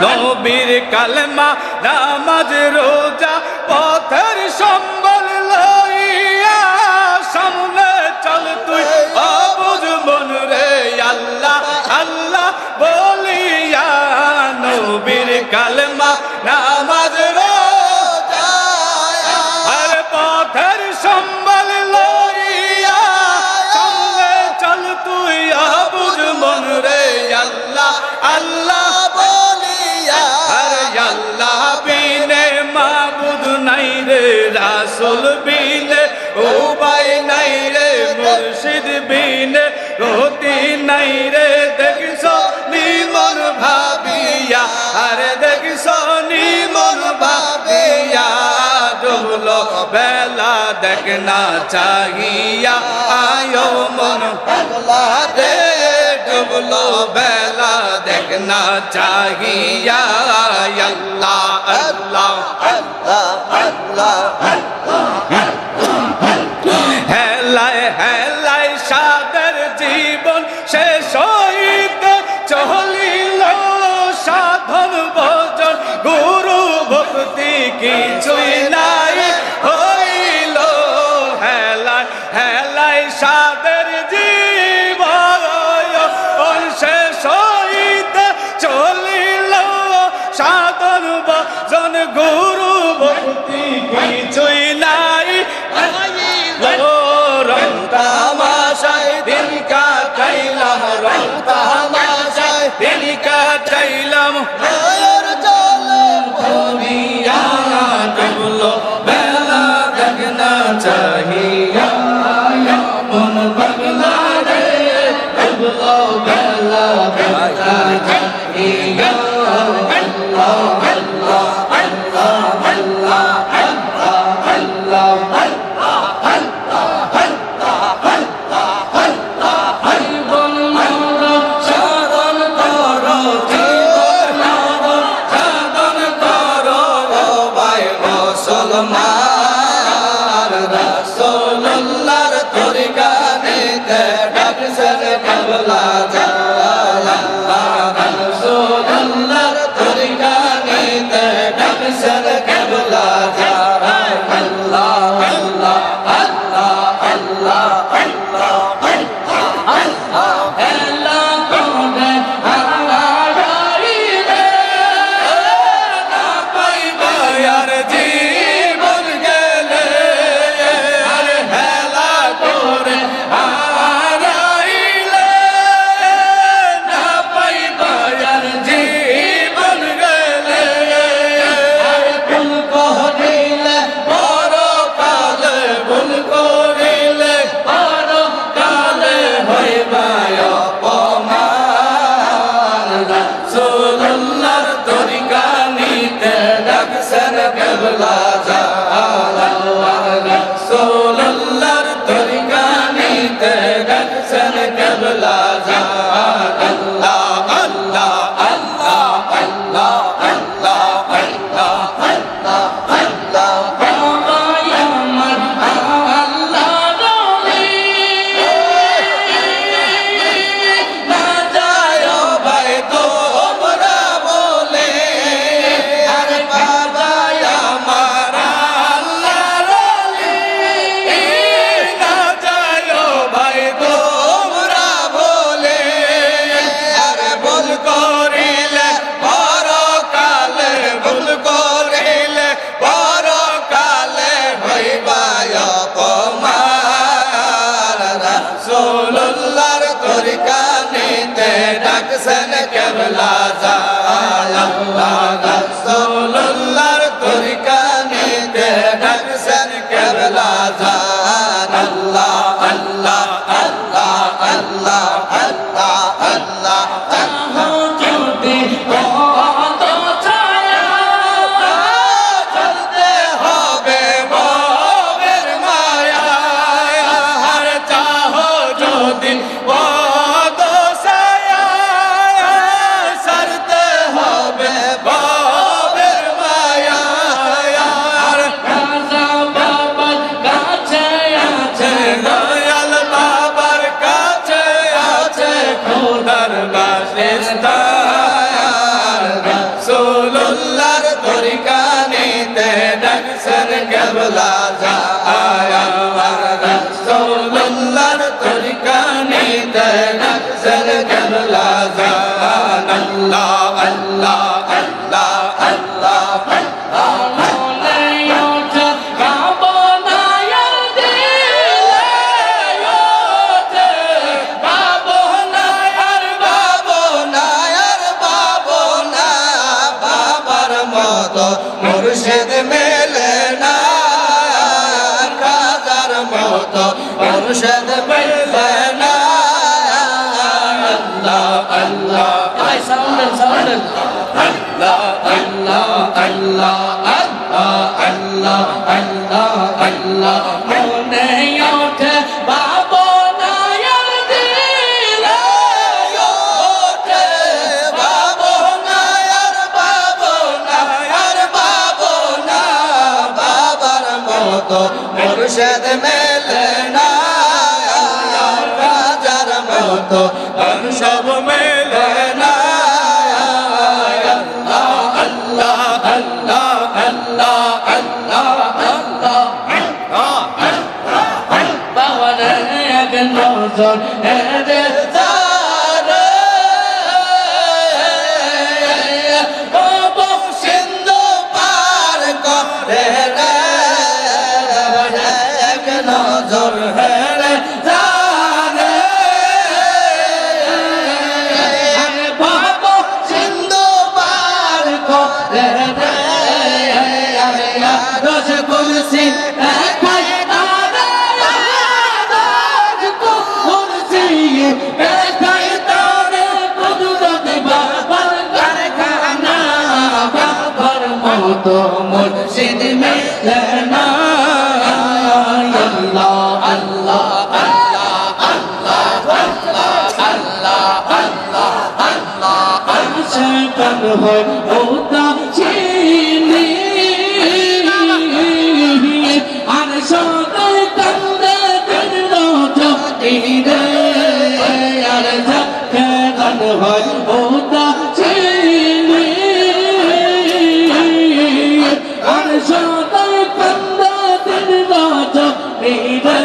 নবীর কালেমা নামাজ রোজা পথের সম্বল লইয়া সামনে চল তুই অবুঝ মন রে আল্লাহ আল্লাহ বলিয়া নবীর কালেমা নামাজ রোজা আর পথের সম্বল লইয়া সামনে চল তুই অবুঝ মন রে আল্লাহ আল্লাহ রাসূল বিনে উপাই নাই রে মুর্শিদ বিনে গতি নাই রে দেখছো নিমন ভাবিয়া আরে দেখছো নিমন ভাবিয়া ডুবলো বেলা দেখনা চাহিয়া আয়ো মন পাগলা রে ডুবলো বেলা দেখনা চাহিয়া আল্লাহ আল্লাহ হেলায় হেলায় সাদের জীবন শেষ হইতে চলিল সাধন ভজন গুরু ভক্তি কিছুই নাই হইল হেলায় হেলায় সাদের জীবন শেষ হইতে চলিল সাধন ভজন গুরু ভক্তি কিছুই নাই রং তামাশায় দিন কাটাইলাম রং তামাশায় দিন কাটাইলাম ভরিয়া ডুবলো বেলা দেখনা চাহিয়া মন পাগলা রে ডুবলো বেলা দেখনা চাহিয়া রাসূলুল্লাহর তরিকা নিতে ডাকছেন কেবলা রাসূলুল্লাহর তরিকা নিতে ডাকছেন কেবলা আল্লাহ আল্লাহ আল্লাহ আল্লাহ রাসূলুল্লাহর তরিকা নিতে ডাকছেন কেবলা রাসূলুল্লাহর তরিকা নিতে ডাকছেন কেবলা আল্লাহ আল্লাহ আল্লাহ আল্লাহ আল্লাহ আল্লাহ আল্লাহ রাসূলুল্লাহর তরিকা নিতে ডাকছেন কেবলা রাসূলুল্লাহর তরিকা নিতে ডাকছেন কেবলা আল্লাহ আল্লাহ আল্লাহ আল্লাহ আল্লাহ আল্লাহ কেবলা জান আল্লাহ আল্লাহ আল্লাহ আল্লাহ মনে ওঠে ভাবনার দিলে ওঠে ভাবনার ভাবনা বাবার মতো মুর্শিদ মেলে না রাজার মতো মুর্শিদ মেলে না আল্লাহ আল্লাহ সাউন্ড আল্লাহ আল্লাহ আল্লাহ আল্লাহ আল্লাহ আল্লাহ আল্লাহ মনে ওঠে ভাবনার দিলে ওঠে ভাবনার বাবার মতো মুর্শিদ মেলে না রাজার মতো সব মেলে না আল্লাহ আল্লাহ আল্লাহ আল্লাহ আল্লাহ বাবার এক নজর এরে যারে বাবা সিন্ধু পার করে রে এক নজর হেরে যারে বাবা সিন্ধু পার করে রে রস কুলসি দেখাই তারে রস কুলসি দেখাই তারে কুদরত বাবার কারখানা বাবার মতো মুর্শিদ মেলে না আল্লাহ আল্লাহ আল্লাহ আল্লাহ আল্লাহ আল্লাহ আশাকান হয় উদাসীনী আর সদয় কান্দে দিল জ্যোতি রে আর ঝাঁকান হয় উদাসীনী আর সদয় কান্দে দিল জ্যোতি রে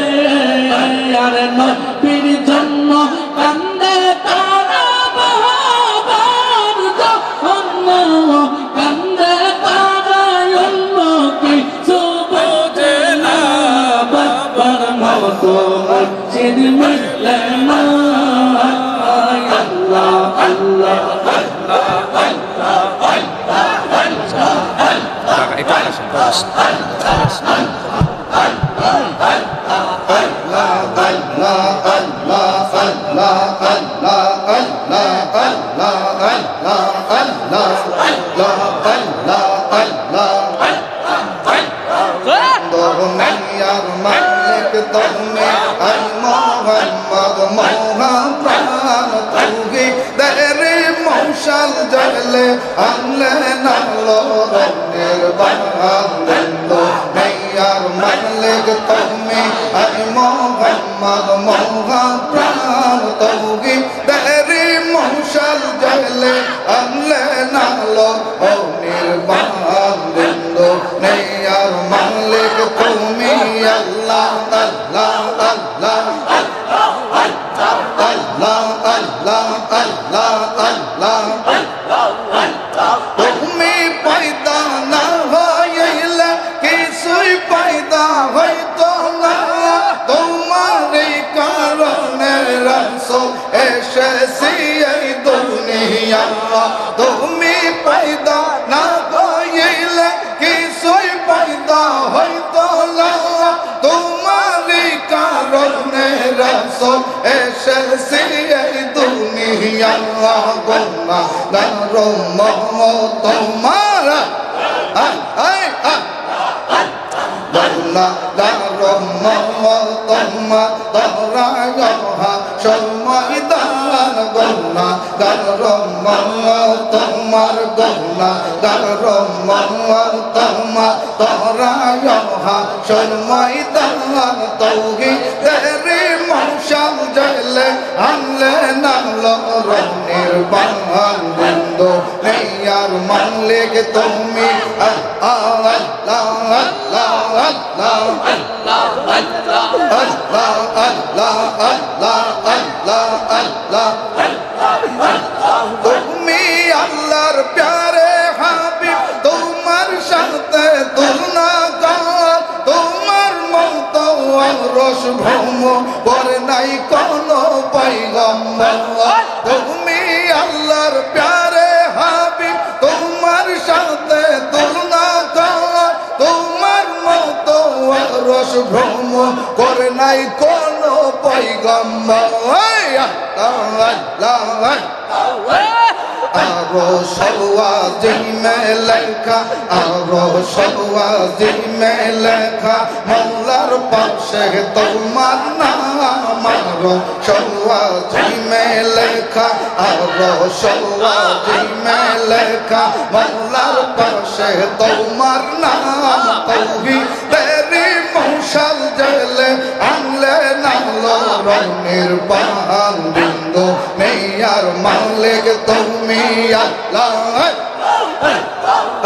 আর নবীর জন্য কান্দে তারা বাবার জন্য কান্দে তারা অন্য কিছু বোঝে না বাবার মতো মুর্শিদ মিলে না আল্লাহ আল্লাহ জলে আনলে নালো রঙের বাংলান্দ নেয়ার মালিক তুমি আই মোহাম্মদ মোহা প্রাণ তৌহি দেরি মশাল জলে আনলে নালো ও নির্বাণন্দ নেয়ার মালিক তুমি আল্লাহ আল্লাহ আল্লাহ আল্লাহ আল্লাহ আল্লাহ আল্লাহ তুমি পয়দা না হইলে কিছুই পয়দা হইতো না তোমার কারণে রাসূল এসেছি এই দুনিয়া তুমি পয়দা না হইলে কিছুই পয়দা হইতো না তোমার কারণে রাসূল এসেছি এই দুনিয়া গোনা দারো মহ তোমার গোনা দারো মহ তোমার দরায়হা সময় দান গোনা দারো মহ তোমার গোনা দারো মহ তোমার দরায়হা সময় দান তৌহি তেরি মশাল জলে আনলে নালো রঙের বাংলান্দ নেয়ার মালিক তুমি আল্লাহ আল্লাহ আল্লাহ আল্লাহ আল্লাহ আল্লাহ আল্লাহ আল্লাহ আল্লাহ তুমি আল্লাহর প্যারে হাবিব তোমার সাথে তুলনা কর তোমার মতো রস ভ্রম করে নাই কোন পয়গম্বর তুমি আল্লাহর প্যারে হাবিব তোমার সাথে তুলনা কর তোমার মতো রস ভ্রম করে নাই কোন পয়গম্বর আরো সওয়াজি মে লেখা আরো সওয়াজি মে লেখা মৌলার পাশে তোমার নাম আরো সওয়াজি মে লেখা আরো সওয়াজি মে লেখা মৌলার পাশে তোমার নাম তাওহীদের মশাল জেলে আনলে নালো রঙের বাহান বিন্দু নেই আর মালিক তুমি আল্লাহ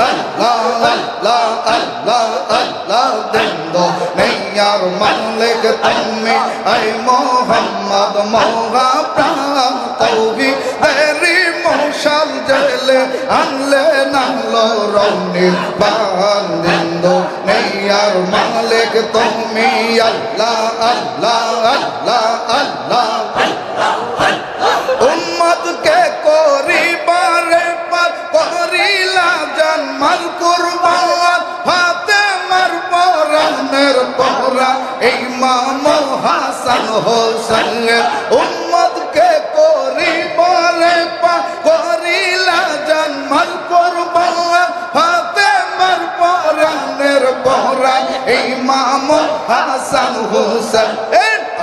আল্লাহ আল্লাহ আল্লাহ আল্লাহ বিন্দু নেই আর মালিক তুমি আই মোহাম্মদ মৌলা প্রাণ তাওহীদের মশাল জেলে আনলে নালো রঙের বাহান বিন্দু নেই আর মালিক তুমি আল্লাহ আল্লাহ আল্লাহ আল্লাহ উম্মত কে করিবারে পার করিলা জানমাল কুরবান ফাতেমার পরানের পরা ইমাম হাসান হোসেন উম্মত কে করিবারে পার করিলা জানমাল কুরবান ফাতেমার পরানের পরা ইমাম হাসান হোসেন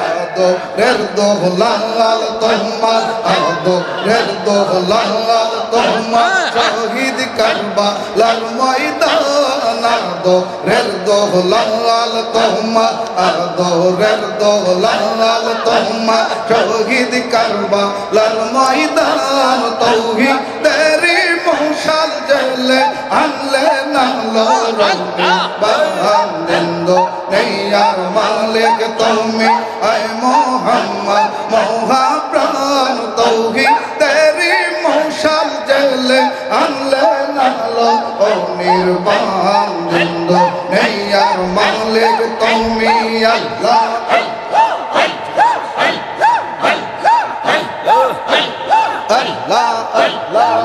আদরের দোলাল তোমার আদরের দোলাল তোমার শহীদ কারবালার ময়দান আদরের দোলাল তোমার আদরের দোলাল তোমার শহীদ কারবালার ময়দান তাওহীদের মশাল জেলে আনলে নালো রঙের বাহান বিন্দু নেই আর মালিক তুমি আয় মোহাম্মদ মহা প্রাণ তাওহীদের মশাল জেলে আনলে নালো নির্বাণ বিন্দু নেই আর মালিক তুমি আল্লাহ আল্লাহ আল্লাহ